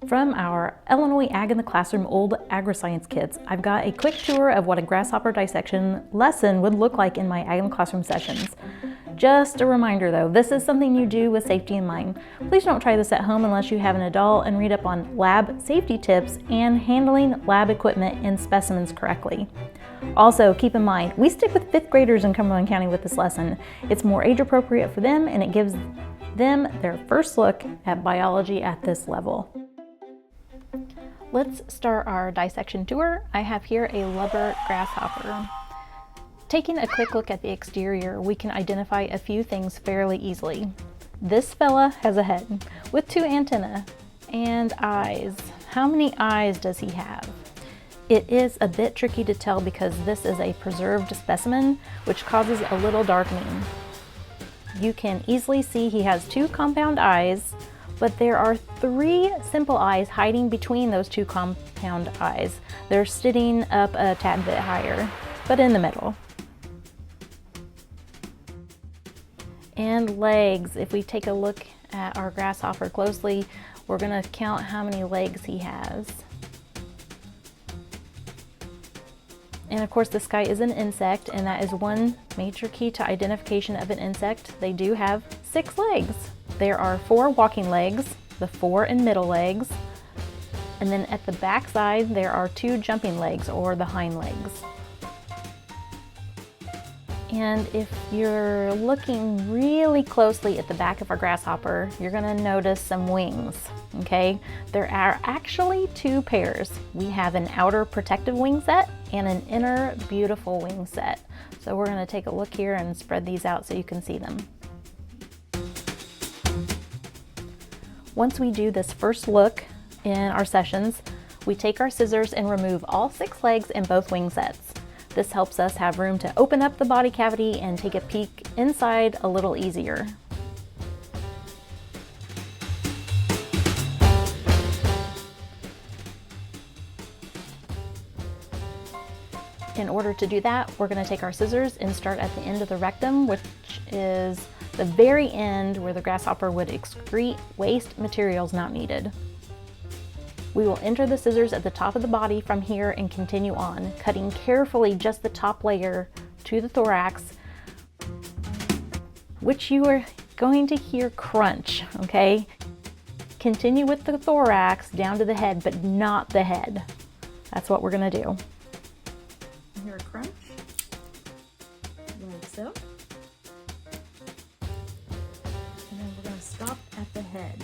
From our Illinois Ag in the Classroom Old AgriScience kits, I've got a quick tour of what a grasshopper dissection lesson would look like in my Ag in the Classroom sessions. Just a reminder though, this is something you do with safety in mind. Please don't try this at home unless you have an adult, and read up on lab safety tips and handling lab equipment and specimens correctly. Also, keep in mind, we stick with 5th graders in Cumberland County with this lesson. It's more age appropriate for them, and it gives them their first look at biology at this level. Let's start our dissection tour. I have here a lubber grasshopper. Taking a quick look at the exterior, we can identify a few things fairly easily. This fella has a head with 2 antennae and eyes. How many eyes does he have? It is a bit tricky to tell because this is a preserved specimen, which causes a little darkening. You can easily see he has 2 compound eyes, but there are 3 simple eyes hiding between those 2 compound eyes. They're sitting up a tad bit higher, but in the middle. And legs, if we take a look at our grasshopper closely, we're gonna count how many legs he has. And of course, this guy is an insect, and that is one major key to identification of an insect. They do have 6 legs. There are 4 walking legs, the 4 and middle legs, and then at the back side there are 2 jumping legs, or the hind legs. And if you're looking really closely at the back of our grasshopper, you're gonna notice some wings, okay? There are actually 2 pairs. We have an outer protective wing set and an inner beautiful wing set. So we're gonna take a look here and spread these out so you can see them. Once we do this first look in our sessions, we take our scissors and remove all 6 legs and both wing sets. This helps us have room to open up the body cavity and take a peek inside a little easier. In order to do that, we're going to take our scissors and start at the end of the rectum, which is the very end where the grasshopper would excrete waste materials not needed. We will enter the scissors at the top of the body from here and continue on, cutting carefully just the top layer to the thorax, which you are going to hear crunch, okay? Continue with the thorax down to the head, but not the head. That's what we're gonna do. Hear a crunch, like so. And then we're gonna stop at the head.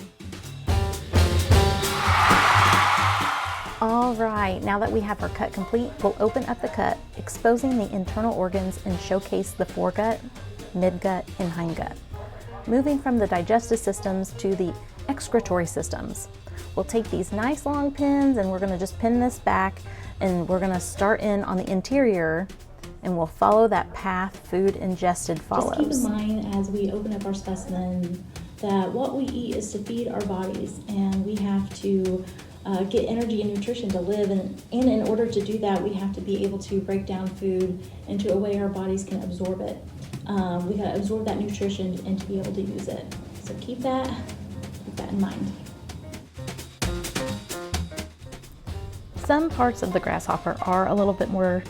All right, now that we have our cut complete, we'll open up the cut, exposing the internal organs and showcase the foregut, midgut, and hindgut. Moving from the digestive systems to the excretory systems. We'll take these nice long pins and we're gonna just pin this back, and we're gonna start in on the interior, and we'll follow that path food ingested follows. Just keep in mind as we open up our specimen that what we eat is to feed our bodies, and we have to get energy and nutrition to live, and in order to do that, we have to be able to break down food into a way our bodies can absorb it. We gotta absorb that nutrition and to be able to use it. So keep that in mind. Some parts of the grasshopper are a little bit more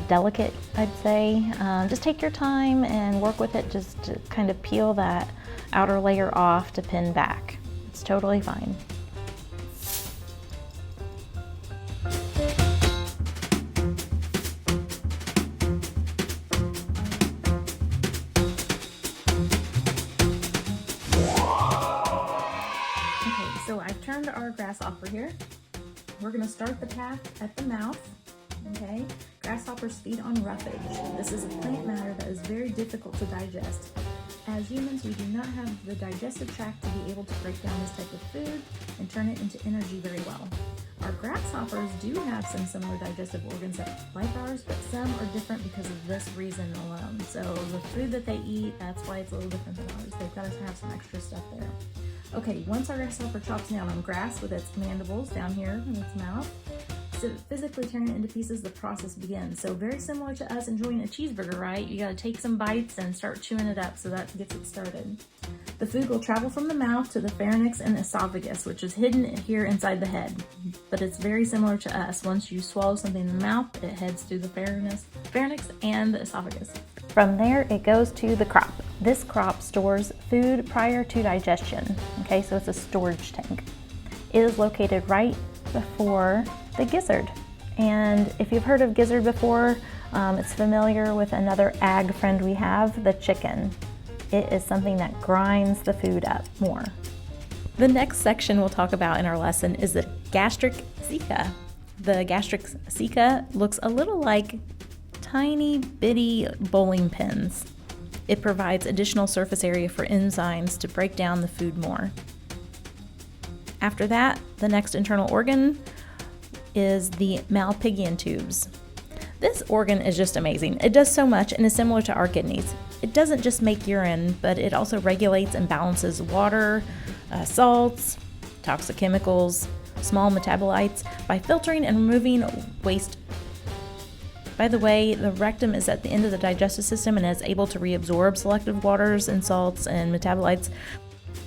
delicate, I'd say. Just take your time and work with it, just to kind of peel that outer layer off to pin back. It's totally fine. So I've turned our grasshopper here. We're gonna start the path at the mouth, okay? Grasshoppers feed on roughage. This is a plant matter that is very difficult to digest. As humans, we do not have the digestive tract to be able to break down this type of food and turn it into energy very well. Our grasshoppers do have some similar digestive organs like ours, but some are different because of this reason alone. So the food that they eat, that's why it's a little different than ours. They've got to have some extra stuff there. Okay, once our grasshopper chops down on grass with its mandibles down here in its mouth, physically tearing it into pieces, the process begins. So very similar to us enjoying a cheeseburger, right? You gotta take some bites and start chewing it up, so that gets it started. The food will travel from the mouth to the pharynx and esophagus, which is hidden here inside the head. But it's very similar to us. Once you swallow something in the mouth, it heads through the pharynx and the esophagus. From there, it goes to the crop. This crop stores food prior to digestion. Okay, so it's a storage tank. It is located right before the gizzard. And if you've heard of gizzard before, it's familiar with another ag friend we have, the chicken. It is something that grinds the food up more. The next section we'll talk about in our lesson is the gastric ceca. The gastric ceca looks a little like tiny bitty bowling pins. It provides additional surface area for enzymes to break down the food more. After that, the next internal organ is the Malpighian tubes. This organ is just amazing. It does so much and is similar to our kidneys. It doesn't just make urine, but it also regulates and balances water, salts, toxic chemicals, small metabolites by filtering and removing waste. By the way, the rectum is at the end of the digestive system and is able to reabsorb selective waters and salts and metabolites.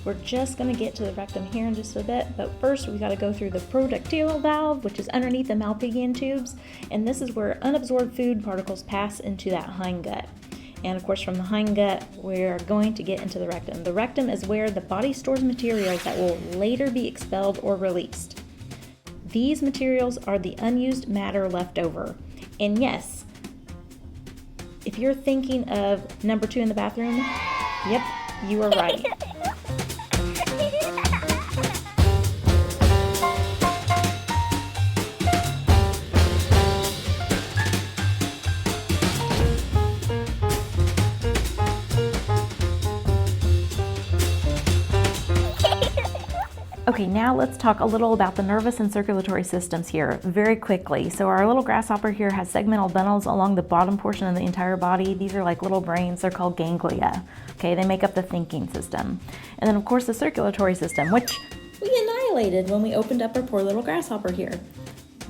We're just going to get to the rectum here in just a bit, but first we got to go through the productile valve, which is underneath the Malpighian tubes, and this is where unabsorbed food particles pass into that hindgut. And of course, from the hindgut, we're going to get into the rectum. The rectum is where the body stores materials that will later be expelled or released. These materials are the unused matter left over. And yes, if you're thinking of number 2 in the bathroom, yep, you are right. Okay, now let's talk a little about the nervous and circulatory systems here very quickly. So our little grasshopper here has segmental bundles along the bottom portion of the entire body. These are like little brains. They're called ganglia. Okay, they make up the thinking system. And then of course the circulatory system, which we annihilated when we opened up our poor little grasshopper here.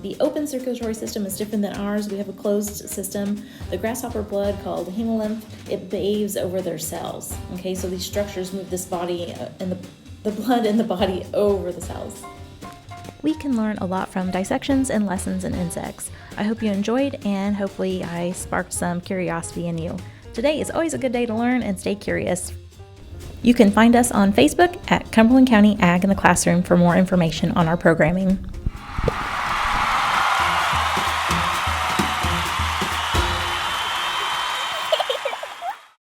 The open circulatory system is different than ours. We have a closed system. The grasshopper blood, called hemolymph, it bathes over their cells. Okay, so these structures move this body and the blood in the body over the cells. We can learn a lot from dissections and lessons in insects. I hope you enjoyed, and hopefully I sparked some curiosity in you. Today is always a good day to learn and stay curious. You can find us on Facebook at Cumberland County Ag in the Classroom for more information on our programming.